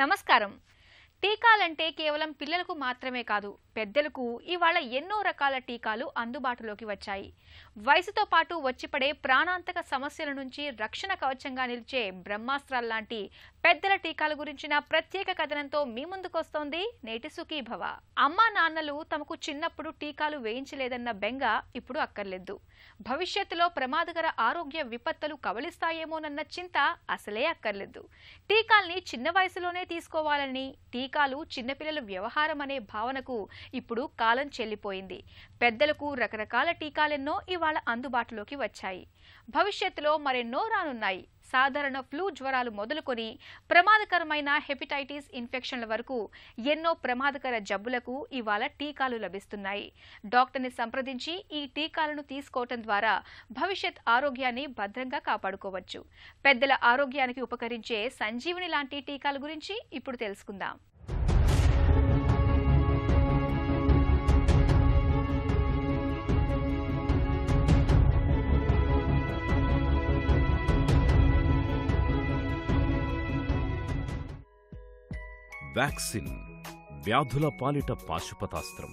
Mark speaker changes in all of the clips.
Speaker 1: నమస్కారం. టీకాలంటే కేవలం పిల్లలకు మాత్రమే కాదు, పెద్దలకు ఇవాళ ఎన్నో రకాల టీకాలు అందుబాటులోకి వచ్చాయి. వయసుతో పాటు వచ్చిపడే ప్రాణాంతక సమస్యల నుంచి రక్షణ కవచంగా నిలిచే బ్రహ్మాస్త్రాల్లాంటి పెద్దల టీకాల గురించిన ప్రత్యేక కథనంతో మీ ముందుకొస్తోంది నేటి సుఖీభవ. అమ్మా నాన్నలు తమకు చిన్నప్పుడు టీకాలు వేయించలేదన్న బెంగ ఇప్పుడు అక్కర్లేదు. భవిష్యత్తులో ప్రమాదకర ఆరోగ్య విపత్తులు కవలిస్తాయేమోనన్న చింత అసలే అక్కర్లేదు. టీకాల్ని చిన్న వయసులోనే తీసుకోవాలని, టీకాలు చిన్నపిల్లల వ్యవహారం అనే భావనకు ఇప్పుడు కాలం చెల్లిపోయింది. పెద్దలకు రకరకాల టీకాలెన్నో ఇవాళ అందుబాటులోకి వచ్చాయి. భవిష్యత్తులో మరెన్నో రానున్నాయి. సాధారణ ఫ్లూ జ్వరాలు మొదలుకొని ప్రమాదకరమైన హెపటైటిస్ ఇన్ఫెక్షన్ల వరకు ఎన్నో ప్రమాదకర జబ్బులకు ఇవాళ టీకాలు లభిస్తున్నాయి. డాక్టర్ని సంప్రదించి ఈ టీకాలను తీసుకోవటం ద్వారా భవిష్యత్ ఆరోగ్యాన్ని భద్రంగా కాపాడుకోవచ్చు. పెద్దల ఆరోగ్యానికి ఉపకరించే సంజీవని లాంటి టీకాల గురించి ఇప్పుడు తెలుసుకుందాం.
Speaker 2: వ్యాక్సిన్ వ్యాధుల పాలిట పాశుపతాస్త్రం.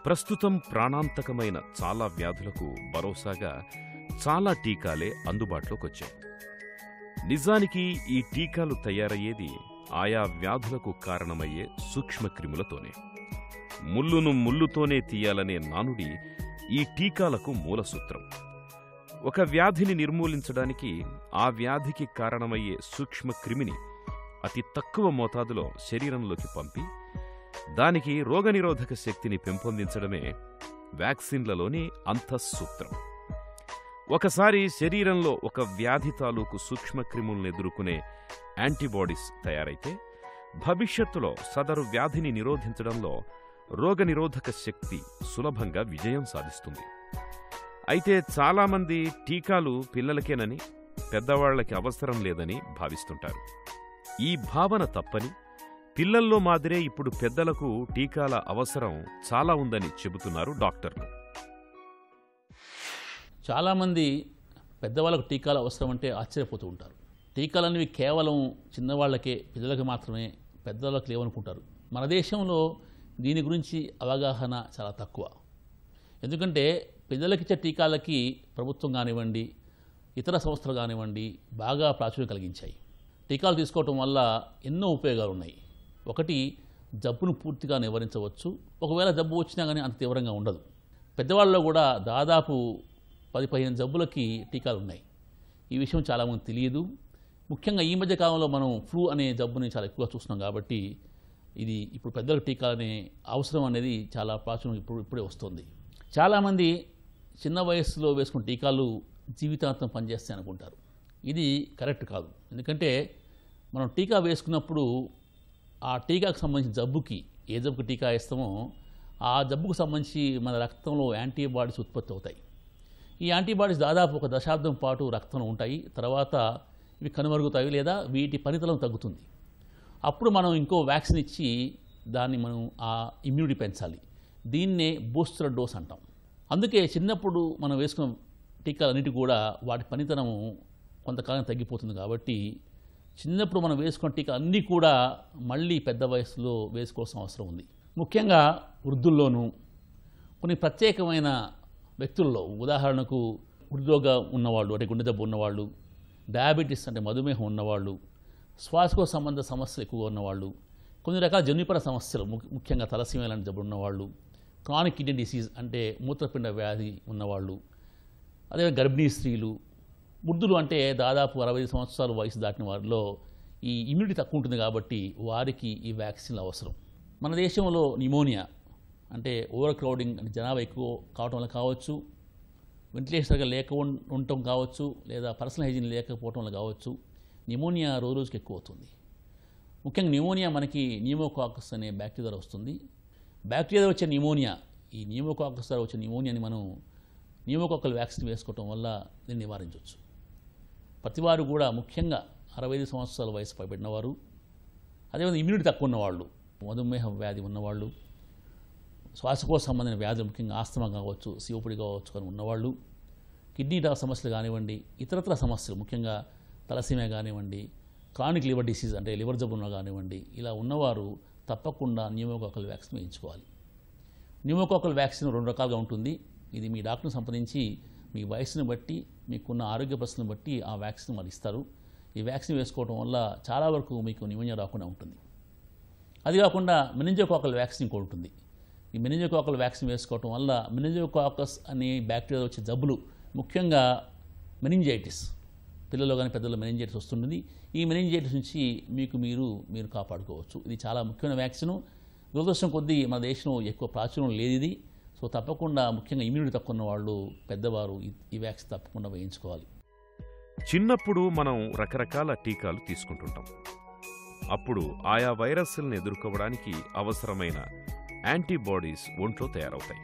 Speaker 2: ప్రస్తుతం ప్రాణాంతకమైన చాలా వ్యాధులకు భరోసాగా చాలా టీకాలే అందుబాటులోకొచ్చాయి. నిజానికి ఈ టీకాలు తయారయ్యేది ఆయా వ్యాధులకు కారణమయ్యే సూక్ష్మక్రిములతోనే. ముల్లును ముల్లుతోనే తీయాలనే నానుడి ఈ టీకాలకు మూలసూత్రం. ఒక వ్యాధిని నిర్మూలించడానికి ఆ వ్యాధికి కారణమయ్యే సూక్ష్మక్రిమిని అతి తక్కువ మోతాదులో శరీరంలోకి పంపి దానికి రోగనిరోధక శక్తిని పెంపొందించడమే వ్యాక్సిన్లలోని అంతఃసూత్రం. ఒకసారి శరీరంలో ఒక వ్యాధి తాలూకు సూక్ష్మక్రిములను ఎదుర్కొనే యాంటీబాడీస్ తయారైతే భవిష్యత్తులో సదరు వ్యాధిని నిరోధించడంలో రోగనిరోధక శక్తి సులభంగా విజయం సాధిస్తుంది. అయితే చాలామంది టీకాలు పిల్లలకేనని, పెద్దవాళ్లకి అవసరం లేదని భావిస్తుంటారు. ఈ భావన తప్పని, పిల్లల్లో మాదిరే ఇప్పుడు పెద్దలకు టీకాల అవసరం చాలా ఉందని చెబుతున్నారు డాక్టర్లు.
Speaker 3: చాలామంది పెద్దవాళ్ళకు టీకాలు అవసరం అంటే ఆశ్చర్యపోతూ ఉంటారు. టీకాలనేవి కేవలం చిన్నవాళ్లకే, పిల్లలకి మాత్రమే, పెద్దవాళ్ళకి లేవనుకుంటారు. మన దేశంలో దీని గురించి అవగాహన చాలా తక్కువ. ఎందుకంటే పిల్లలకిచ్చే టీకాలకి ప్రభుత్వం కానివ్వండి, ఇతర సంస్థలు కానివ్వండి బాగా ప్రాచుర్యం కలిగించాయి. టీకాలు తీసుకోవటం వల్ల ఎన్నో ఉపయోగాలు ఉన్నాయి. ఒకటి, జబ్బును పూర్తిగా నివారించవచ్చు. ఒకవేళ జబ్బు వచ్చినా కానీ అంత తీవ్రంగా ఉండదు. పెద్దవాళ్ళలో కూడా దాదాపు 10-15 జబ్బులకి టీకాలు ఉన్నాయి. ఈ విషయం చాలామంది తెలియదు. ముఖ్యంగా ఈ మధ్య కాలంలో మనం ఫ్లూ అనే జబ్బుని చాలా ఎక్కువగా చూస్తున్నాం కాబట్టి ఇది ఇప్పుడు పెద్దలకు టీకాలనే అవసరం అనేది చాలా ప్రాచుర్యం ఇప్పుడే వస్తుంది. చాలామంది చిన్న వయస్సులో వేసుకున్న టీకాలు జీవితాంతం పనిచేస్తాయి అనుకుంటారు. ఇది కరెక్ట్ కాదు. ఎందుకంటే మనం టీకా వేసుకున్నప్పుడు ఆ టీకాకు సంబంధించిన జబ్బుకి, ఏ జబ్బుకి టీకా ఇస్తామో ఆ జబ్బుకు సంబంధించి మన రక్తంలో యాంటీబాడీస్ ఉత్పత్తి అవుతాయి. ఈ యాంటీబాడీస్ దాదాపు 1 దశాబ్దం పాటు రక్తంలో ఉంటాయి. తర్వాత ఇవి కనుమరుగుతాయి లేదా వీటి పనితనం తగ్గుతుంది. అప్పుడు మనం ఇంకో వ్యాక్సిన్ ఇచ్చి దాన్ని మనం ఆ ఇమ్యూనిటీ పెంచాలి. దీన్నే బూస్టర్ డోస్ అంటాం. అందుకే చిన్నప్పుడు మనం వేసుకున్న టీకాలన్నిటి కూడా వాటి పనితనము కొంతకాలం తగ్గిపోతుంది. కాబట్టి చిన్నప్పుడు మనం వేసుకున్న టీకా అన్నీ కూడా మళ్ళీ పెద్ద వయసులో వేసుకోవాల్సిన అవసరం ఉంది. ముఖ్యంగా వృద్ధుల్లోనూ, కొన్ని ప్రత్యేకమైన వ్యక్తుల్లో, ఉదాహరణకు హృద్రోగ ఉన్నవాళ్ళు అంటే గుండె జబ్బు ఉన్నవాళ్ళు, డయాబెటీస్ అంటే మధుమేహం ఉన్నవాళ్ళు, శ్వాసకోశ సంబంధ సమస్యలు ఎక్కువగా ఉన్నవాళ్ళు, కొన్ని రకాల జన్యుపర సమస్యలు ముఖ్యంగా తలసీమియా లాంటి జబ్బు ఉన్నవాళ్ళు, క్రానిక్ కిడ్నీ డిసీజ్ అంటే మూత్రపిండ వ్యాధి ఉన్నవాళ్ళు, అదే గర్భిణీ స్త్రీలు, వృద్ధులు అంటే దాదాపు 60 సంవత్సరాల వయసు దాటిన వారిలో ఈ ఇమ్యూనిటీ తక్కువ ఉంటుంది కాబట్టి వారికి ఈ వ్యాక్సిన్లు అవసరం. మన దేశంలో నిమోనియా అంటే ఓవర్ క్రౌడింగ్ అంటే జనాభా ఎక్కువ కావటం వల్ల కావచ్చు, వెంటిలేషన్గా లేక ఉండటం కావచ్చు, లేదా పర్సనల్ హైజీన్ లేకపోవటం వల్ల కావచ్చు, నిమోనియా రోజుకి ఎక్కువ అవుతుంది. ముఖ్యంగా నిమోనియా మనకి న్యూమోకాకస్ అనే బ్యాక్టీరియా ద్వారా వస్తుంది. బ్యాక్టీరియా వచ్చే నిమోనియా, ఈ న్యూమోకాకస్ ద్వారా వచ్చే నిమోనియాని మనం న్యూమోకాకల్ వ్యాక్సిన్ వేసుకోవటం వల్ల దీన్ని నివారించవచ్చు. ప్రతివారు కూడా ముఖ్యంగా 65 సంవత్సరాల వయసు పైబడినవారు, అదేవిధంగా ఇమ్యూనిటీ తక్కువ ఉన్నవాళ్ళు, మధుమేహ వ్యాధి ఉన్నవాళ్ళు, శ్వాసకోశ సంబంధించిన వ్యాధులు ముఖ్యంగా ఆస్తమా కావచ్చు, సిఓపిడి కావచ్చు అని ఉన్నవాళ్ళు, కిడ్నీ సమస్యలు కానివ్వండి, ఇతరత్ర సమస్యలు ముఖ్యంగా తలసీమియా కానివ్వండి, క్రానిక్ లివర్ డిసీజ్ అంటే లివర్ జబ్బున కానివ్వండి, ఇలా ఉన్నవారు తప్పకుండా న్యూమోకాకల్ వ్యాక్సిన్ వేయించుకోవాలి. న్యూమోకాకల్ వ్యాక్సిన్ 2 రకాలుగా ఉంటుంది. ఇది మీ డాక్టర్ని సంప్రదించి మీ వయసుని బట్టి, మీకున్న ఆరోగ్య పరిస్థితిని బట్టి ఆ వ్యాక్సిన్ వాళ్ళు ఇస్తారు. ఈ వ్యాక్సిన్ వేసుకోవడం వల్ల చాలా వరకు మీకు న్యూమోనియా రాకుండా ఉంటుంది. అది కాకుండా మెనింజోకాకల్ వ్యాక్సిన్ కూడా ఉంటుంది. ఈ మెనింజోకాకల్ వ్యాక్సిన్ వేసుకోవడం వల్ల మెనింజోకాకస్ అనే బ్యాక్టీరియా వచ్చే జబ్బులు, ముఖ్యంగా మెనింజైటిస్, పిల్లల్లో కానీ పెద్దల్లో మెనింజైటిస్ వస్తుంటుంది. ఈ మెనింజైటిస్ నుంచి మీరు కాపాడుకోవచ్చు. ఇది చాలా ముఖ్యమైన వ్యాక్సిన్. దురదృష్టం కొద్దీ మన దేశంలో ఎక్కువ ప్రాచుర్యం లేదు ఇది. సో తప్పకుండా ముఖ్యంగా ఇమ్యూనిటీ తక్కువ ఉన్న వాళ్ళు, పెద్దవారు ఈ వ్యాక్సిన్ తప్పకుండా వేయించుకోవాలి.
Speaker 2: చిన్నప్పుడు మనం రకరకాల టీకాలు తీసుకుంటుంటాం. అప్పుడు ఆయా వైరస్లను ఎదుర్కోవడానికి అవసరమైన యాంటీబాడీస్ ఒంట్లో తయారవుతాయి.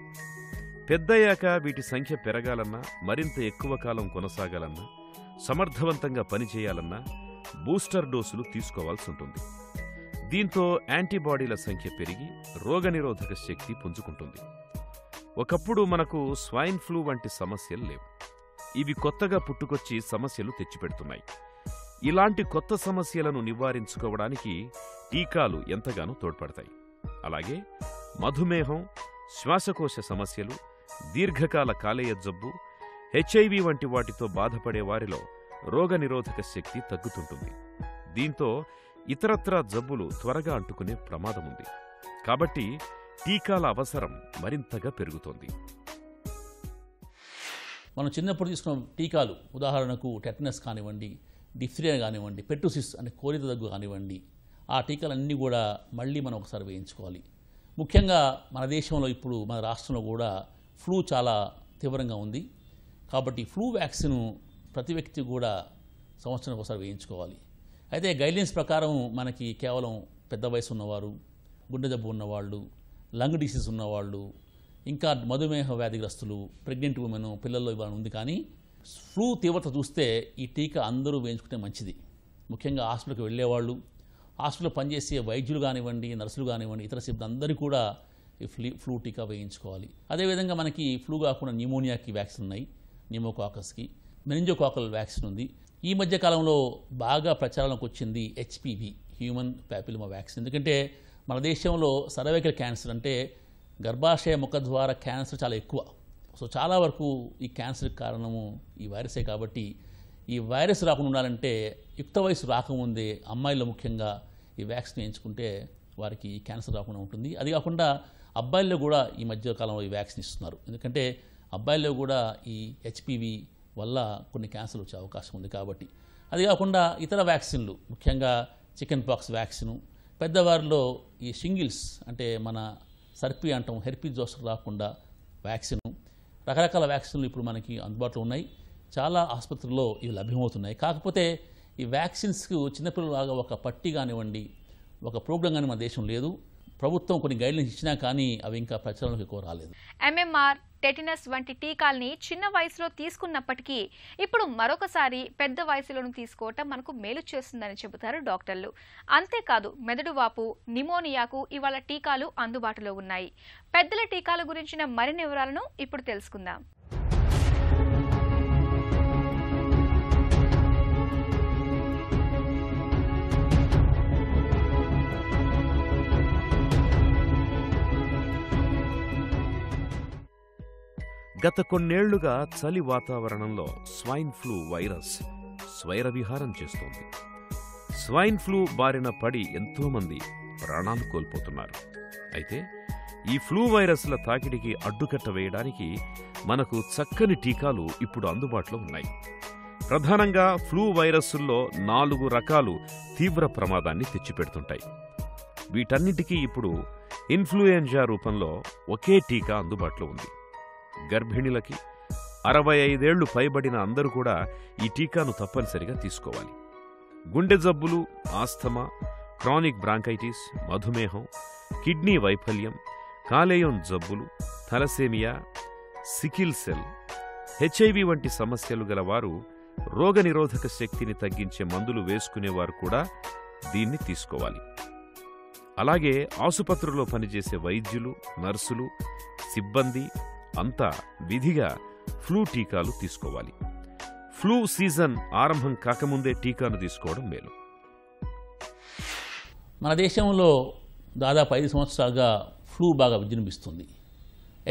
Speaker 2: పెద్దయ్యాక వీటి సంఖ్య పెరగాలన్నా, మరింత ఎక్కువ కాలం కొనసాగాలన్నా, సమర్థవంతంగా పనిచేయాలన్నా బూస్టర్ డోసులు తీసుకోవాల్సి ఉంటుంది. దీంతో యాంటీబాడీల సంఖ్య పెరిగి రోగనిరోధక శక్తి పుంజుకుంటుంది. ఒకప్పుడు మనకు స్వైన్ ఫ్లూ వంటి సమస్యలు లేవు. ఇవి కొత్తగా పుట్టుకొచ్చి సమస్యలు తెచ్చిపెడుతున్నాయి. ఇలాంటి కొత్త సమస్యలను నివారించుకోవడానికి టీకాలు ఎంతగానో తోడ్పడతాయి. అలాగే మధుమేహం, శ్వాసకోశ సమస్యలు, దీర్ఘకాల కాలేయ జబ్బు, హెచ్ఐవి వంటి వాటితో బాధపడే వారిలో రోగనిరోధక శక్తి తగ్గుతుంటుంది. దీంతో ఇతరత్రా జబ్బులు త్వరగా అంటుకునే ప్రమాదముంది. కాబట్టి టీకాల అవసరం మరింతగా పెరుగుతోంది.
Speaker 3: మనం చిన్నప్పుడు తీసుకున్న టీకాలు, ఉదాహరణకు టెటనస్ కానివ్వండి, డిఫ్తీరియా కానివ్వండి, పెట్టుసిస్ అంటే కోరిత దగ్గు కానివ్వండి, ఆ టీకాలన్నీ కూడా మళ్ళీ మనం ఒకసారి వేయించుకోవాలి. ముఖ్యంగా మన దేశంలో ఇప్పుడు మన రాష్ట్రంలో కూడా ఫ్లూ చాలా తీవ్రంగా ఉంది. కాబట్టి ఫ్లూ వ్యాక్సిన్ ప్రతి వ్యక్తి కూడా సంవత్సరానికి ఒకసారి వేయించుకోవాలి. అయితే గైడ్లైన్స్ ప్రకారం మనకి కేవలం పెద్ద వయసు ఉన్నవారు, గుండె జబ్బు ఉన్నవాళ్ళు, లంగ్ డిసీజ్ ఉన్నవాళ్ళు, ఇంకా మధుమేహ వ్యాధిగ్రస్తులు, ప్రెగ్నెంట్ ఉమెన్, పిల్లల్లో ఇవ్వాలని ఉంది. కానీ ఫ్లూ తీవ్రత చూస్తే ఈ టీకా అందరూ వేయించుకుంటే మంచిది. ముఖ్యంగా హాస్పిటల్కి వెళ్ళేవాళ్ళు, హాస్పిటల్లో పనిచేసే వైద్యులు కానివ్వండి, నర్సులు కానివ్వండి, ఇతర సిబ్బంది అందరూ కూడా ఈ ఫ్లూ టీకా వేయించుకోవాలి. అదేవిధంగా మనకి ఫ్లూ కాకుండా న్యూమోనియాకి వ్యాక్సిన్ ఉన్నాయి, న్యూమోకాకస్కి, మెనింజోకాకల్ వ్యాక్సిన్ ఉంది. ఈ మధ్య కాలంలో బాగా ప్రచారంలోకి వచ్చింది హెచ్పివి, హ్యూమన్ ప్యాపిలోమా వ్యాక్సిన్. ఎందుకంటే మన దేశంలో సర్వైకల్ క్యాన్సర్ అంటే గర్భాశయ ముఖద్వార క్యాన్సర్ చాలా ఎక్కువ. సో చాలా వరకు ఈ క్యాన్సర్కి కారణము ఈ వైరసే. కాబట్టి ఈ వైరస్ రాకుండా ఉండాలంటే యుక్త వయసు రాకముందే అమ్మాయిల్లో ముఖ్యంగా ఈ వ్యాక్సిన్ వేయించుకుంటే వారికి ఈ క్యాన్సర్ రాకుండా ఉంటుంది. అది కాకుండా అబ్బాయిల్లో కూడా ఈ మధ్య కాలంలో ఈ వ్యాక్సిన్ ఇస్తున్నారు. ఎందుకంటే అబ్బాయిల్లో కూడా ఈ హెచ్పివి వల్ల కొన్ని క్యాన్సర్లు వచ్చే అవకాశం ఉంది. కాబట్టి అది కాకుండా ఇతర వ్యాక్సిన్లు, ముఖ్యంగా చికెన్ పాక్స్ వ్యాక్సిను, పెద్దవారిలో ఈ షింగిల్స్ అంటే మన సర్పి అంటాం, హెర్పీ జోస్టర్ రాకుండా వ్యాక్సిన్, రకరకాల వ్యాక్సిన్లు ఇప్పుడు మనకి అందుబాటులో ఉన్నాయి. చాలా ఆసుపత్రుల్లో ఇవి లభ్యమవుతున్నాయి. కాకపోతే ఈ వ్యాక్సిన్స్కు చిన్నపిల్లలాగా ఒక పట్టి కానివ్వండి, ఒక ప్రోగ్రాం కానీ మన దేశం లేదు. ప్రభుత్వం కొన్ని గైడ్లైన్స్ ఇచ్చినా కానీ అవి ఇంకా ప్రచారంలోకి ఎక్కువ రాలేదు.
Speaker 1: ఎంఎంఆర్, టెటినస్ వంటి టీకాల్ని చిన్న వయసులో తీసుకున్నప్పటికీ ఇప్పుడు మరొకసారి పెద్ద వయసులోనూ తీసుకోవటం మనకు మేలు చేస్తుందని చెబుతారు డాక్టర్లు. అంతేకాదు మెదడు వాపు, నిమోనియాకు ఇవాళ టీకాలు అందుబాటులో ఉన్నాయి. పెద్దల టీకాల గురించిన మరిన్ని వివరాలను ఇప్పుడు తెలుసుకుందాం.
Speaker 2: గత కొన్నేళ్లుగా చలి వాతావరణంలో స్వైన్ ఫ్లూ వైరస్ స్వైర విహారం చేస్తోంది. స్వైన్ ఫ్లూ బారిన పడి ఎంతోమంది ప్రాణాలు కోల్పోతున్నారు. అయితే ఈ ఫ్లూ వైరస్ల తాకిడికి అడ్డుకట్ట వేయడానికి మనకు చక్కని టీకాలు ఇప్పుడు అందుబాటులో ఉన్నాయి. ప్రధానంగా ఫ్లూ వైరస్సుల్లో 4 రకాలు తీవ్ర ప్రమాదాన్ని తెచ్చిపెడుతుంటాయి. వీటన్నిటికీ ఇప్పుడు ఇన్ఫ్లుయెంజా రూపంలో ఒకే టీకా అందుబాటులో ఉంది. గర్భిణులకి, 65 ఏళ్లు పైబడిన అందరూ కూడా ఈ టీకాను తప్పనిసరిగా తీసుకోవాలి. గుండె జబ్బులు, ఆస్థమా, క్రానిక్ బ్రాంకైటిస్, మధుమేహం, కిడ్నీ వైఫల్యం, కాలేయం జబ్బులు, థలసేమియా, సికిల్ సెల్, హెచ్ఐవి వంటి సమస్యలు గలవారు, రోగనిరోధక శక్తిని తగ్గించే మందులు వేసుకునేవారు కూడా దీన్ని తీసుకోవాలి. అలాగే ఆసుపత్రుల్లో పనిచేసే వైద్యులు, నర్సులు, సిబ్బంది అంతా విధిగా ఫ్లూ టీకాలు తీసుకోవాలి. ఫ్లూ సీజన్ ఆరంభం కాకముందే టీకాను తీసుకోవడం మేలు.
Speaker 3: మన దేశంలో దాదాపు 5 సంవత్సరాలుగా ఫ్లూ బాగా విజృంభిస్తుంది.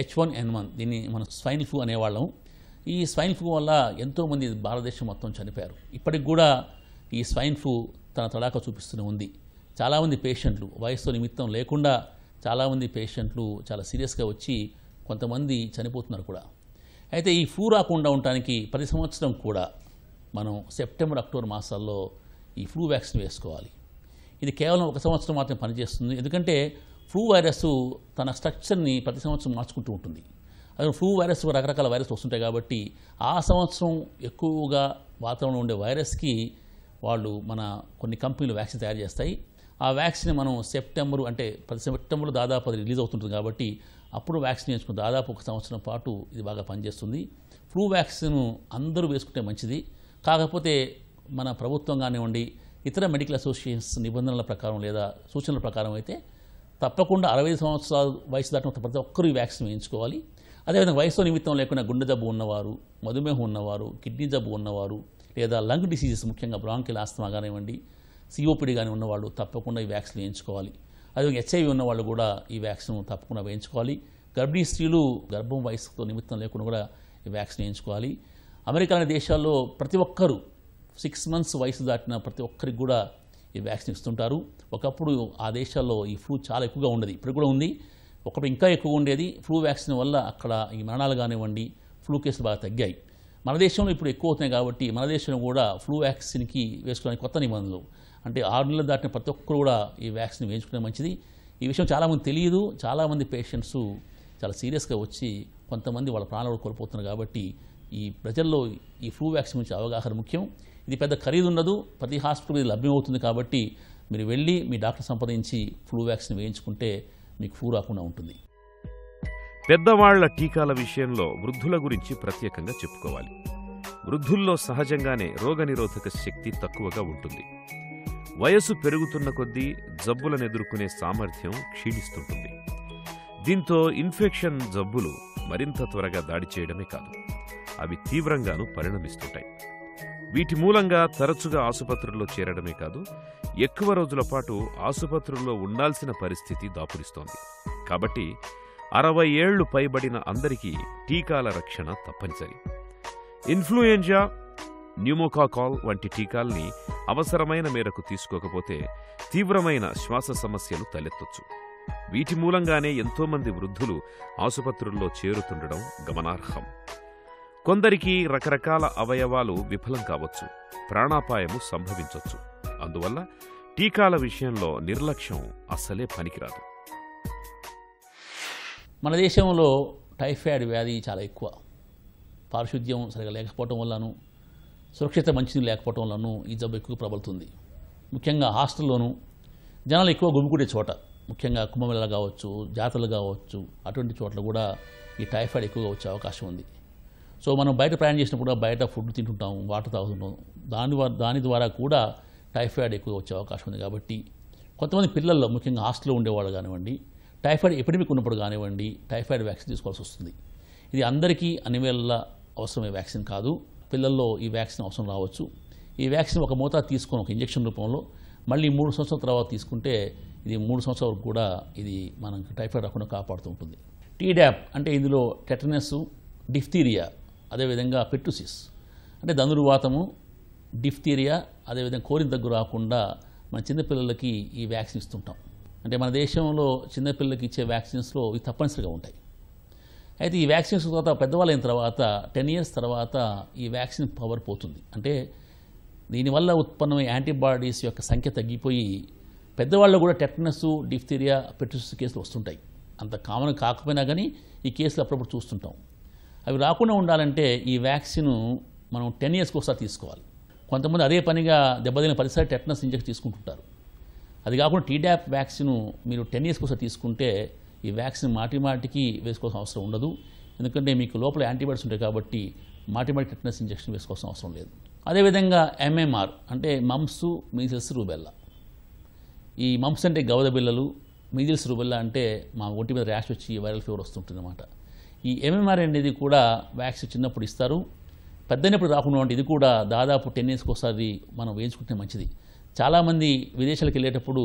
Speaker 3: H1N1 దీన్ని మనం స్వైన్ ఫ్లూ అనేవాళ్ళం. ఈ స్వైన్ ఫ్లూ వల్ల ఎంతోమంది భారతదేశం మొత్తం చనిపోయారు. ఇప్పటికి కూడా ఈ స్వైన్ ఫ్లూ తన తడాక చూపిస్తూనే ఉంది. చాలామంది పేషెంట్లు వయసుతో నిమిత్తం లేకుండా చాలామంది పేషెంట్లు చాలా సీరియస్గా వచ్చి కొంతమంది చనిపోతున్నారు కూడా. అయితే ఈ ఫ్లూ రాకుండా ఉండటానికి ప్రతి సంవత్సరం కూడా మనం సెప్టెంబర్, అక్టోబర్ మాసాల్లో ఈ ఫ్లూ వ్యాక్సిన్ వేసుకోవాలి. ఇది కేవలం 1 సంవత్సరం మాత్రమే పనిచేస్తుంది. ఎందుకంటే ఫ్లూ వైరస్ తన స్ట్రక్చర్ని ప్రతి సంవత్సరం మార్చుకుంటూ ఉంటుంది. అదే ఫ్లూ వైరస్ రకరకాల వైరస్ వస్తుంటాయి కాబట్టి ఆ సంవత్సరం ఎక్కువగా వాతావరణంలో ఉండే వైరస్కి వాళ్ళు మన కొన్ని కంపెనీలు వ్యాక్సిన్ తయారు చేస్తాయి. ఆ వ్యాక్సిన్ మనం సెప్టెంబర్ అంటే ప్రతి సెప్టెంబర్లో దాదాపు అది రిలీజ్ అవుతుంటుంది కాబట్టి అప్పుడు వ్యాక్సిన్ వేసుకుని దాదాపు 1 సంవత్సరం పాటు ఇది బాగా పనిచేస్తుంది. ఫ్లూ వ్యాక్సిన్ అందరూ వేసుకుంటే మంచిది. కాకపోతే మన ప్రభుత్వం కానివ్వండి, ఇతర మెడికల్ అసోసియేషన్స్ నిబంధనల ప్రకారం లేదా సూచనల ప్రకారం అయితే తప్పకుండా 65 సంవత్సరాల వయసు దాటిన ప్రతి ఒక్కరూ ఈ వ్యాక్సిన్ వేయించుకోవాలి. అదేవిధంగా వయసుతో నిమిత్తం లేకుండా గుండె జబ్బు ఉన్నవారు, మధుమేహం ఉన్నవారు, కిడ్నీ జబ్బు ఉన్నవారు లేదా లంగ్ డిసీజెస్ ముఖ్యంగా బ్రాంకిల్ ఆస్తమా కానివ్వండి, COPD కానీ ఉన్నవాళ్ళు తప్పకుండా ఈ వ్యాక్సిన్ వేయించుకోవాలి. అదేవిధంగా HIV ఉన్నవాళ్ళు కూడా ఈ వ్యాక్సిన్ తప్పకుండా వేయించుకోవాలి. గర్భిణీ స్త్రీలు గర్భం వయసుతో నిమిత్తం లేకుండా కూడా ఈ వ్యాక్సిన్ వేయించుకోవాలి. అమెరికా అనే దేశాల్లో ప్రతి ఒక్కరూ 6 months వయసు దాటిన ప్రతి ఒక్కరికి కూడా ఈ వ్యాక్సిన్ ఇస్తుంటారు. ఒకప్పుడు ఆ దేశాల్లో ఈ ఫ్లూ చాలా ఎక్కువగా ఉండేది, ఇప్పుడు కూడా ఉంది. ఒకప్పుడు ఇంకా ఎక్కువ ఉండేది. ఫ్లూ వ్యాక్సిన్ వల్ల అక్కడ ఈ మరణాలు కానివ్వండి, ఫ్లూ కేసులు బాగా తగ్గాయి. మన దేశంలో ఇప్పుడు ఎక్కువ అవుతున్నాయి కాబట్టి మన దేశంలో కూడా ఫ్లూ వ్యాక్సిన్కి వేసుకోవడానికి కొత్త నిబంధనలు అంటే 6 నెలలు దాటిన ప్రతి ఒక్కరు కూడా ఈ వ్యాక్సిన్ వేయించుకునే మంచిది. ఈ విషయం చాలామంది తెలియదు. చాలామంది పేషెంట్స్ చాలా సీరియస్గా వచ్చి కొంతమంది వాళ్ళ ప్రాణాలు కోల్పోతున్నారు. కాబట్టి ఈ ప్రజల్లో ఈ ఫ్లూ వ్యాక్సిన్ గురించి అవగాహన ముఖ్యం. ఇది పెద్ద ఖరీదు ఉండదు, ప్రతి హాస్పిటల్ ఇది లభ్యమవుతుంది కాబట్టి మీరు వెళ్ళి మీ డాక్టర్ సంప్రదించి ఫ్లూ వ్యాక్సిన్ వేయించుకుంటే మీకు ఫ్లూ రాకుండా ఉంటుంది.
Speaker 2: పెద్దవాళ్ల టీకాల విషయంలో వృద్ధుల గురించి ప్రత్యేకంగా చెప్పుకోవాలి. వృద్ధుల్లో సహజంగానే రోగనిరోధక శక్తి తక్కువగా ఉంటుంది. వయసు పెరుగుతున్న కొద్దీ జబ్బులను ఎదుర్కొనే సామర్థ్యం క్షీణిస్తుంటుంది. దీంతో ఇన్ఫెక్షన్ జబ్బులు మరింత త్వరగా దాడి చేయడమే కాదు, అవి తీవ్రంగానూ పరిణమిస్తుంటాయి. వీటి మూలంగా తరచుగా ఆసుపత్రుల్లో చేరడమే కాదు, ఎక్కువ రోజుల పాటు ఆసుపత్రుల్లో ఉండాల్సిన పరిస్థితి దాపురిస్తోంది. కాబట్టి 60 ఏళ్లు పైబడిన అందరికీ టీకాల రక్షణ తప్పనిసరి. ఇన్ఫ్లుయెంజా, న్యూమోకాకాల్ వంటి టీకాల్ని అవసరమైన మేరకు తీసుకోకపోతే తీవ్రమైన శ్వాస సమస్యలు తలెత్తొచ్చు. వీటి మూలంగానే ఎంతోమంది వృద్ధులు ఆసుపత్రుల్లో చేరుతుండడం గమనార్హం. కొందరికి రకరకాల అవయవాలు విఫలం కావచ్చు, ప్రాణాపాయము సంభవించవచ్చు. అందువల్ల టీకాల విషయంలో నిర్లక్ష్యం అస్సలే పనికిరాదు.
Speaker 3: మన దేశంలో టైఫాయిడ్ వ్యాధి చాలా ఎక్కువ. పారిశుద్ధ్యం సరిగా లేకపోవటం వల్లను, సురక్షిత మంచినీళ్ళు లేకపోవటం వల్లను ఈ జబ్బు ఎక్కువ ప్రబలుతుంది. ముఖ్యంగా హాస్టల్లోనూ జనాలు ఎక్కువ గుమికూడే చోట, ముఖ్యంగా కుంభమేళాలు కావచ్చు, జాతరలు కావచ్చు, అటువంటి చోట్ల కూడా ఈ టైఫాయిడ్ ఎక్కువగా వచ్చే అవకాశం ఉంది. సో మనం బయట ప్రయాణం చేసినప్పుడు బయట ఫుడ్ తింటుంటాం, వాటర్ తాగుతుంటాం, దాని ద్వారా కూడా టైఫాయిడ్ ఎక్కువగా వచ్చే అవకాశం ఉంది. కాబట్టి కొంతమంది పిల్లల్లో ముఖ్యంగా హాస్టల్లో ఉండేవాళ్ళు కానివ్వండి, టైఫాయిడ్ ఎపిడమిక్ ఉన్నప్పుడు కానివ్వండి టైఫాయిడ్ వ్యాక్సిన్ తీసుకోవాల్సి వస్తుంది. ఇది అందరికీ అన్ని వేళ అవసరమే వ్యాక్సిన్ కాదు. పిల్లల్లో ఈ వ్యాక్సిన్ అవసరం రావచ్చు. ఈ వ్యాక్సిన్ ఒక మోతాదు తీసుకొని ఒక ఇంజెక్షన్ రూపంలో మళ్ళీ 3 సంవత్సరాల తర్వాత తీసుకుంటే ఇది 3 సంవత్సరాల వరకు కూడా ఇది మనకు టైఫాయిడ్ రాకుండా కాపాడుతూ ఉంటుంది. టీడాప్ అంటే ఇందులో టెటనస్, డిఫ్తీరియా, అదేవిధంగా పెట్టుసిస్ అంటే ధనుర్వాతము, డిఫ్తీరియా, అదేవిధంగా కోరిన దగ్గు రాకుండా మన చిన్నపిల్లలకి ఈ వ్యాక్సిన్ ఇస్తుంటాం. అంటే మన దేశంలో చిన్నపిల్లలకి ఇచ్చే వ్యాక్సిన్స్లో ఇవి తప్పనిసరిగా ఉంటాయి. అయితే ఈ వ్యాక్సిన్స్ తర్వాత పెద్దవాళ్ళు అయిన తర్వాత 10 years తర్వాత ఈ వ్యాక్సిన్ పవర్ పోతుంది. అంటే దీనివల్ల ఉత్పన్నమైన యాంటీబాడీస్ యొక్క సంఖ్య తగ్గిపోయి పెద్దవాళ్ళు కూడా టెటనస్, డిఫ్తీరియా, పెట్టుసిస్ కేసులు వస్తుంటాయి. అంత కామన్ కాకపోయినా కానీ ఈ కేసులు అప్పుడప్పుడు చూస్తుంటాం. అవి రాకుండా ఉండాలంటే ఈ వ్యాక్సిన్ మనం 10 yearsకి ఒకసారి తీసుకోవాలి. కొంతమంది అదే పనిగా దెబ్బతిన 10 సార్లు టెటనస్ ఇంజెక్షన్ తీసుకుంటుంటారు. అది కాకుండా టీడాప్ వ్యాక్సిన్ మీరు 10 yearsకి ఒకసారి తీసుకుంటే ఈ వ్యాక్సిన్ మాటిమాటికి వేసుకోవాల్సిన అవసరం ఉండదు. ఎందుకంటే మీకు లోపల యాంటీబాడీస్ ఉంటాయి కాబట్టి మాటిమాటి టెటనస్ ఇంజెక్షన్ వేసుకోవాల్సిన అవసరం లేదు. అదేవిధంగా MMR అంటే మమ్స్, మీజిల్స్, రూబెల్లా. ఈ మమ్స్ అంటే గవద బిళ్ళలు, మీజిల్స్, రూబెల్లా అంటే మా ఒంటి మీద ర్యాష్ వచ్చి వైరల్ ఫీవర్ వస్తుంటుంది అన్నమాట. ఈ MMR అనేది కూడా వ్యాక్సిన్ చిన్నప్పుడు ఇస్తారు, పెద్దనప్పుడు రాకుండా ఉంటే ఇది కూడా దాదాపు 10 yearsకి ఒకసారి మనం వేయించుకుంటే మంచిది. చాలామంది విదేశాలకు వెళ్ళేటప్పుడు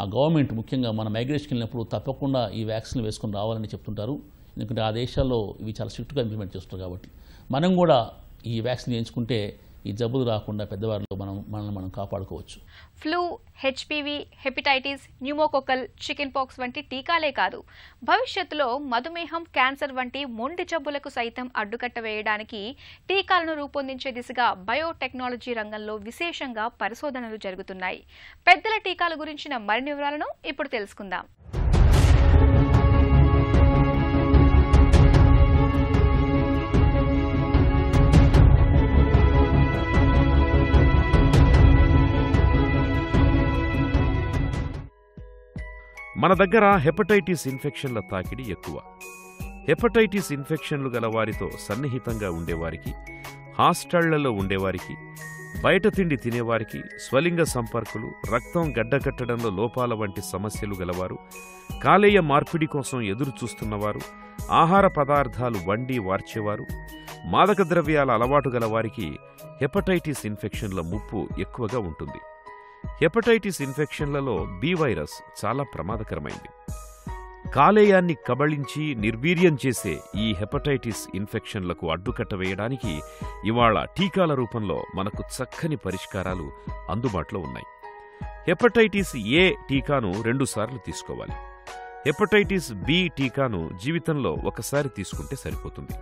Speaker 3: ఆ గవర్నమెంట్ ముఖ్యంగా మన మైగ్రేషన్కి వెళ్ళినప్పుడు తప్పకుండా ఈ వ్యాక్సిన్ వేసుకొని రావాలని చెప్తుంటారు. ఎందుకంటే ఆ దేశాల్లో ఇవి చాలా స్ట్రిక్ట్గా ఇంప్లిమెంట్ చేస్తారు కాబట్టి మనం కూడా ఈ వ్యాక్సిన్ వేయించుకుంటే ఈ జబ్బులు రాకుండా పెద్దవారిలో మనల్ని మనం కాపాడుకోవచ్చు.
Speaker 1: Flu, HPV, hepatitis, pneumococcal, chicken pox వంటి టీకాలే కాదు, భవిష్యత్తులో మధుమేహం, క్యాన్సర్ వంటి మొండి జబ్బులకు సైతం అడ్డుకట్ట వేయడానికి టీకాలను రూపొందించే దిశగా బయోటెక్నాలజీ రంగంలో విశేషంగా పరిశోధనలు జరుగుతున్నాయి. పెద్దల టీకాల గురించిన మరిన్ని వివరాలను ఇప్పుడు తెలుసుకుందాం.
Speaker 2: మన దగ్గర హెపటైటిస్ ఇన్ఫెక్షన్ల తాకిడి ఎక్కువ. హెపటైటిస్ ఇన్ఫెక్షన్లు గల వారితో సన్నిహితంగా ఉండేవారికి, హాస్టళ్లలో ఉండేవారికి, బయట తిండి తినేవారికి, స్వలింగ సంపర్కులు, రక్తం గడ్డకట్టడంలో లోపాల వంటి సమస్యలు గలవారు, కాలేయ మార్పిడి కోసం ఎదురు చూస్తున్నవారు, ఆహార పదార్థాలు వండి వార్చేవారు, మాదక ద్రవ్యాల అలవాటు గలవారికి హెపటైటిస్ ఇన్ఫెక్షన్ల ముప్పు ఎక్కువగా ఉంటుంది. హెపటైటిస్ ఇన్ఫెక్షన్లలో బి వైరస్ చాలా ప్రమాదకరమైంది. కాలేయాన్ని కబళించి నిర్వీర్యం చేసే ఈ హెపటైటిస్ ఇన్ఫెక్షన్లకు అడ్డుకట్ట వేయడానికి ఇవాళ టీకాల రూపంలో మనకు చక్కని పరిష్కారాలు అందుబాటులో ఉన్నాయి. హెపటైటిస్ ఏ టీకాను 2 సార్లు తీసుకోవాలి. హెపటైటిస్ బి టీకాను జీవితంలో ఒకసారి తీసుకుంటే సరిపోతుంది.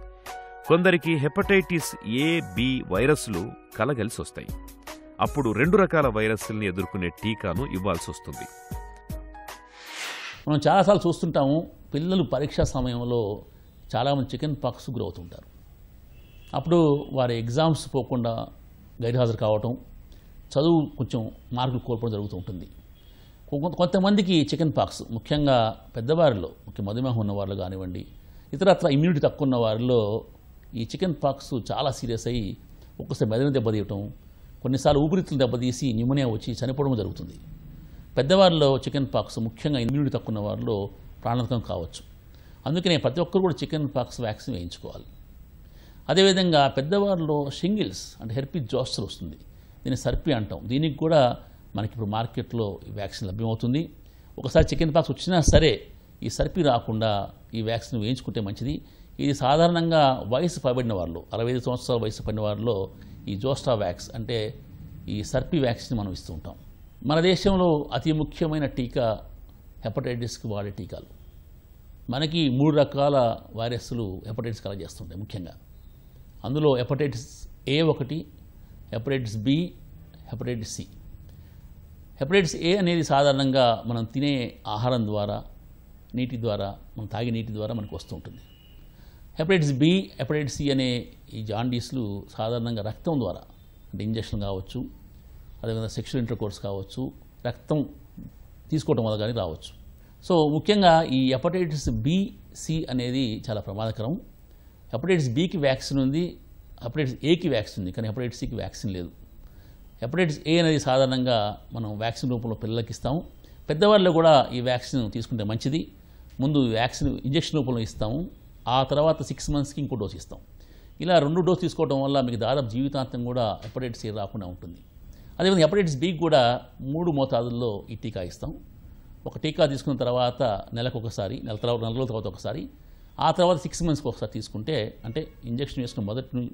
Speaker 2: కొందరికి హెపటైటిస్ ఏ, బి వైరస్లు కలగలిసి వస్తాయి. అప్పుడు 2 రకాల వైరస్ల్ని ఎదుర్కొనే టీకాను ఇవ్వాల్సి వస్తుంది.
Speaker 3: మనం చాలాసార్లు చూస్తుంటాము, పిల్లలు పరీక్షా సమయంలో చాలామంది చికెన్ పాక్స్ గురవుతుంటారు. అప్పుడు వారి ఎగ్జామ్స్ పోకుండా గైర్హాజరు కావటం, చదువు కొంచెం మార్కులు కోల్పోవడం జరుగుతూ ఉంటుంది. కొంతమందికి చికెన్ పాక్స్ ముఖ్యంగా పెద్దవారిలో, మధుమేహం ఉన్న వాళ్ళు కానివ్వండి, ఇతరత్ర ఇమ్యూనిటీ తక్కువ ఉన్న వారిలో ఈ చికెన్ పాక్స్ చాలా సీరియస్ అయ్యి ఒక్కసారి మెదడును దెబ్బతీయటం, కొన్నిసార్లు ఊపిరితిత్తులు దెబ్బతీసి న్యూమోనియా వచ్చి చనిపోవడం జరుగుతుంది. పెద్దవారిలో చికెన్ పాక్స్ ముఖ్యంగా ఇమ్యూనిటీ తక్కువ ఉన్న వారిలో ప్రాణాంతకం కావచ్చు. అందుకనే ప్రతి ఒక్కరు కూడా చికెన్ పాక్స్ వ్యాక్సిన్ వేయించుకోవాలి. అదేవిధంగా పెద్దవారిలో షింగిల్స్ అంటే హెర్పిస్ జోస్టర్ వస్తుంది, దీన్ని సర్పి అంటాం. దీనికి కూడా మనకి ఇప్పుడు మార్కెట్లో ఈ వ్యాక్సిన్ లభ్యమవుతుంది. ఒకసారి చికెన్ పాక్స్ వచ్చినా సరే ఈ సర్పి రాకుండా ఈ వ్యాక్సిన్ వేయించుకుంటే మంచిది. ఇది సాధారణంగా వయసు పైబడిన వారిలో, 65 సంవత్సరాల వయసు పడిన వారిలో ఈ జోస్టా వ్యాక్స్ అంటే ఈ సర్పి వ్యాక్సిన్ మనం ఇస్తూ ఉంటాం. మన దేశంలో అతి ముఖ్యమైన టీకా హెపటైటిస్కి వాడే టీకాలు. మనకి 3 రకాల వైరస్లు హెపటైటిస్ కలగ చేస్తుంటాయి ముఖ్యంగా. అందులో hepatitis A1, hepatitis B, hepatitis C. Hepatitis A అనేది సాధారణంగా మనం తినే ఆహారం ద్వారా, నీటి ద్వారా, మనం తాగే నీటి ద్వారా మనకు వస్తూ ఉంటుంది. హెపటైటిస్ B, హెపటైటిస్ C అనే ఈ జాండీస్లు సాధారణంగా రక్తం ద్వారా, అంటే ఇంజక్షన్ కావచ్చు, అదేవిధంగా సెక్షువల్ ఇంటర్కోర్స్ కావచ్చు, రక్తం తీసుకోవడం వల్ల కానీ రావచ్చు. సో ముఖ్యంగా ఈ హెపటైటిస్ B, C అనేది చాలా ప్రమాదకరం. హెపటైటిస్ Bకి వ్యాక్సిన్ ఉంది, హెపటైటిస్ Aకి వ్యాక్సిన్ ఉంది, కానీ హెపటైటిస్ Cకి వ్యాక్సిన్ లేదు. హెపటైటిస్ A అనేది సాధారణంగా మనం వ్యాక్సిన్ రూపంలో పిల్లలకి ఇస్తాము. పెద్దవాళ్ళు కూడా ఈ వ్యాక్సిన్ తీసుకుంటే మంచిది. ముందు వ్యాక్సిన్ ఇంజక్షన్ రూపంలో ఇస్తాము, ఆ తర్వాత 6 మంత్స్కి ఇంకో డోస్ ఇస్తాం. ఇలా 2 డోస్ తీసుకోవడం వల్ల మీకు దాదాపు జీవితాంతం కూడా హెపటైటిస్ A రాకుండా ఉంటుంది. అదేవిధంగా హెపటైటిస్ Bకి కూడా 3 మోతాదుల్లో ఈ టీకా ఇస్తాం. ఒక టీకా తీసుకున్న తర్వాత నెలకు ఒకసారి, నెల రోజుల తర్వాత ఒకసారి, ఆ తర్వాత 6 మంత్స్కి ఒకసారి తీసుకుంటే, అంటే ఇంజక్షన్ వేసుకున్న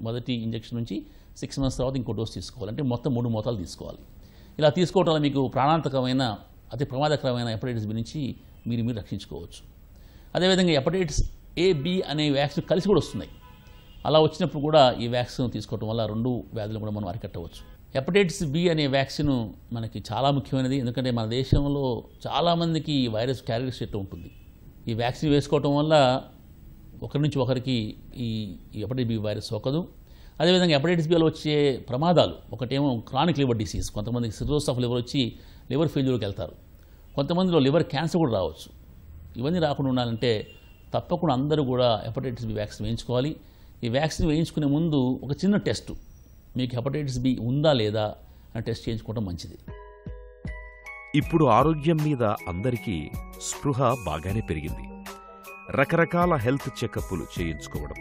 Speaker 3: మొదటి ఇంజక్షన్ నుంచి 6 మంత్స్ తర్వాత ఇంకో డోస్ తీసుకోవాలి. అంటే మొత్తం 3 మోతాలు తీసుకోవాలి. ఇలా తీసుకోవడం వల్ల మీకు ప్రాణాంతకమైన, అతి ప్రమాదకరమైన హెపటైటిస్ B నుంచి మీరు రక్షించుకోవచ్చు. అదేవిధంగా హెపటైటిస్ A, B అనే వ్యాక్సిన్ కలిసి కూడా వస్తున్నాయి. అలా వచ్చినప్పుడు కూడా ఈ వ్యాక్సిన్ తీసుకోవడం వల్ల 2 వ్యాధులు కూడా మనం అరికట్టవచ్చు. హెపటైటిస్ B అనే వ్యాక్సిన్ మనకి చాలా ముఖ్యమైనది. ఎందుకంటే మన దేశంలో చాలామందికి ఈ వైరస్ క్యారియర్స్ చెట్టు ఉంటుంది. ఈ వ్యాక్సిన్ వేసుకోవటం వల్ల ఒకరి నుంచి ఒకరికి ఈ హెపటైటిస్ B వైరస్ సోకదు. అదేవిధంగా హెపటైటిస్ Bలో వచ్చే ప్రమాదాలు, ఒకటేమో క్రానిక్ లివర్ డిసీజ్, కొంతమందికి సిరోసిస్ ఆఫ్ లివర్ వచ్చి లివర్ ఫెయిల్యూర్కి వెళ్తారు. కొంతమందిలో లివర్ క్యాన్సర్ కూడా రావచ్చు. ఇవన్నీ రాకుండా ఉండాలంటే తప్పకుండా అందరూ కూడా హెపటైటిస్ B వ్యాక్సిన్ వేయించుకోవాలి. ఈ వ్యాక్సిన్ వేయించుకునే ముందు ఒక చిన్న టెస్టు, మీకు హెపటైటిస్ B ఉందా లేదా అని టెస్ట్ చేయించుకోవడం మంచిది.
Speaker 2: ఇప్పుడు ఆరోగ్యం మీద అందరికీ స్పృహ బాగానే పెరిగింది. రకరకాల హెల్త్ చెకప్లు చేయించుకోవడం,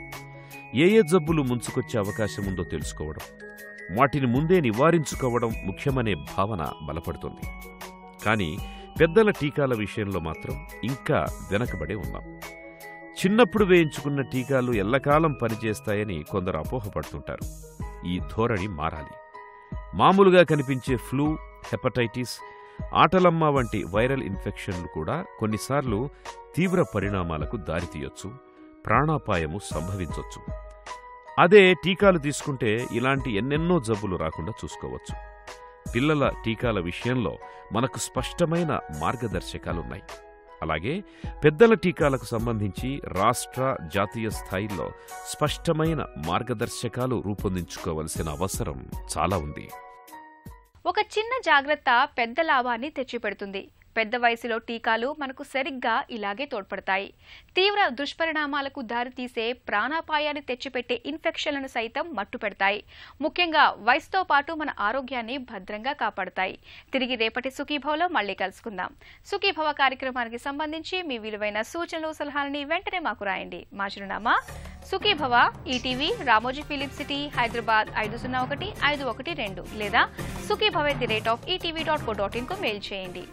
Speaker 2: ఏ జబ్బులు ముంచుకొచ్చే అవకాశం ఉందో తెలుసుకోవడం, వాటిని ముందే నివారించుకోవడం ముఖ్యమనే భావన బలపడుతోంది. కానీ పెద్దల టీకాల విషయంలో మాత్రం ఇంకా వెనకబడే ఉన్నాం. చిన్నప్పుడు వేయించుకున్న టీకాలు ఎల్లకాలం పనిచేస్తాయని కొందరు అపోహపడుతుంటారు. ఈ ధోరణి మారాలి. మామూలుగా కనిపించే ఫ్లూ, హెపటైటిస్, ఆటలమ్మ వంటి వైరల్ ఇన్ఫెక్షన్లు కూడా కొన్నిసార్లు తీవ్ర పరిణామాలకు దారితీయొచ్చు, ప్రాణాపాయము సంభవించొచ్చు. అదే టీకాలు తీసుకుంటే ఇలాంటి ఎన్నెన్నో జబ్బులు రాకుండా చూసుకోవచ్చు. పిల్లల టీకాల విషయంలో మనకు స్పష్టమైన మార్గదర్శకాలున్నాయి. అలాగే పెద్దల టీకాలకు సంబంధించి రాష్ట్ర, జాతీయ స్థాయిల్లో స్పష్టమైన మార్గదర్శకాలు రూపొందించుకోవలసిన అవసరం చాలా ఉంది.
Speaker 1: ఒక చిన్న జాగ్రత్త పెద్ద లాభాన్ని తెచ్చిపెడుతుంది. పెద్ద వయసులో టీకాలు మనకు సరిగ్గా ఇలాగే తోడ్పడతాయి. తీవ్ర దుష్పరిణామాలకు దారితీసే, ప్రాణాపాయాన్ని తెచ్చిపెట్టే ఇన్ఫెక్షన్లను సైతం మట్టుపెడతాయి. ముఖ్యంగా వయసుతో పాటు మన ఆరోగ్యాన్ని భద్రంగా కాపాడుతాయి. తిరిగి రేపటి సుఖీభవలో మళ్ళీ కలుసుకుందాం. సుఖీభవ కార్యక్రమానికి సంబంధించి మీ విలువైన సూచనలు, సలహాలని వెంటనే మాకు రాయండి. మా చిరునామా Sukhibhava, ETV, Ramoji film city, Hyderabad 501-512 లేదా sukhibhav@etv.co.in కు మెయిల్ చేయండి.